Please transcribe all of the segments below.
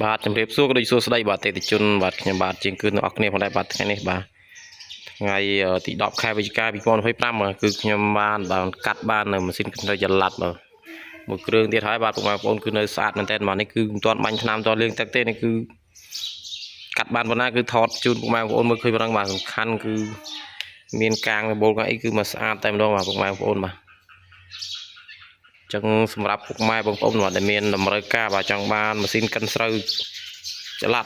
បាទជំរាបសួរក៏ដូចសួស្តីបាទអតិថិជនបាទខ្ញុំបាទជាងគឺអ្នកគ្នាផងដែរបាទថ្ងៃនេះបាទថ្ងៃទី10ខែវិច្ឆិកា2025គឺខ្ញុំបានកាត់បាននៅម៉ាស៊ីនកន្ត្រៃចល័តបាទមួយគ្រឿងទៀតហើយបាទពុកម៉ែបងប្អូនគឺនៅស្អាតមែនតើបាទនេះគឺមិនទាន់បាញ់ថ្នាំទាន់លាងទឹកទេនេះគឺកាត់បានប៉ុណ្ណាគឺថតជូនពុកម៉ែបងប្អូនមើលឃើញប្រឹងបាទសំខាន់គឺមានកាងរបូលកាអីគឺមកស្អាតតែម្ដងបាទពុកម៉ែបងប្អូនបាទចឹងសម្រាប់ពុកម៉ែបងប្អូនបាទដែលមានតម្រូវការបាទចង់បានម៉ាស៊ីនកិនស្រូវចល័ត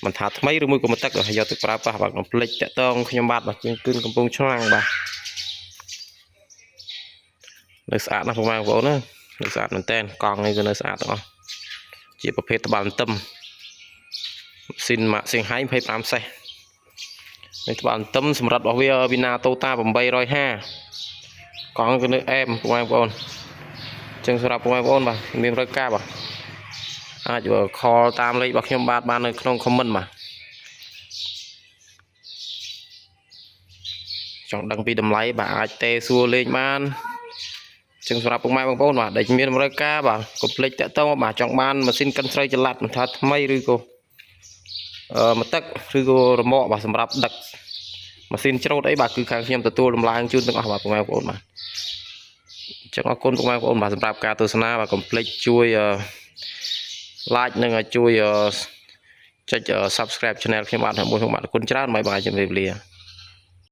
មិនថាថ្មីឬមួយក៏មកទឹកយកទៅប្រើប្រាស់បាទកុំភ្លេចតាក់ទងខ្ញុំបាទជាងគឺកំពុងឆ្ងាំងបាទនៅស្អាតណាស់ពុកម៉ែបងប្អូនណានៅស្អាតមែនតើកង់នេះគឺនៅស្អាតទាំងអស់ជាប្រភេទត្បាល់ទឹមម៉ាស៊ីនម៉ាក់សៀងហៃ25សេសនេះត្បាល់ទឹមសម្រាប់របស់វាវីណាតូតា850កង់គឺនៅអែមពុកម៉ែបងប្អូនចឹងសម្រាប់ពុកម៉ែបងប្អូនបាទមានតម្រូវការបាទអាចខលតាមលេខរបស់ខ្ញុំបាទបាននៅក្នុង comment បាទចង់ដឹងពីតម្លៃបាទអាចទេសួរលេខបានចឹងសម្រាប់ពុកម៉ែបងប្អូនបាទដែលមានតម្រូវការបាទកុំភ្លេចតាក់ទងបាទចង់បានម៉ាស៊ីនកិនស្រូវចល័តមិនថាថ្មីឬក៏មកទឹកឬក៏រមាក់បាទសម្រាប់ដឹកម៉ាស៊ីនច្រូតអីបាទគឺខាងខ្ញុំទទួលដំឡើងជូនទាំងអស់បាទពុកម៉ែបងប្អូនបាទចឹងអរគុណពុកម៉ែបងប្អូនបាទសម្រាប់ការទស្សនាបាទកុំភ្លេចជួយ like និងជួយចុច subscribe channel ខ្ញុំបាទមួយខ្ញុំបាទអរគុណច្រើនបាយបាយជម្រាបលា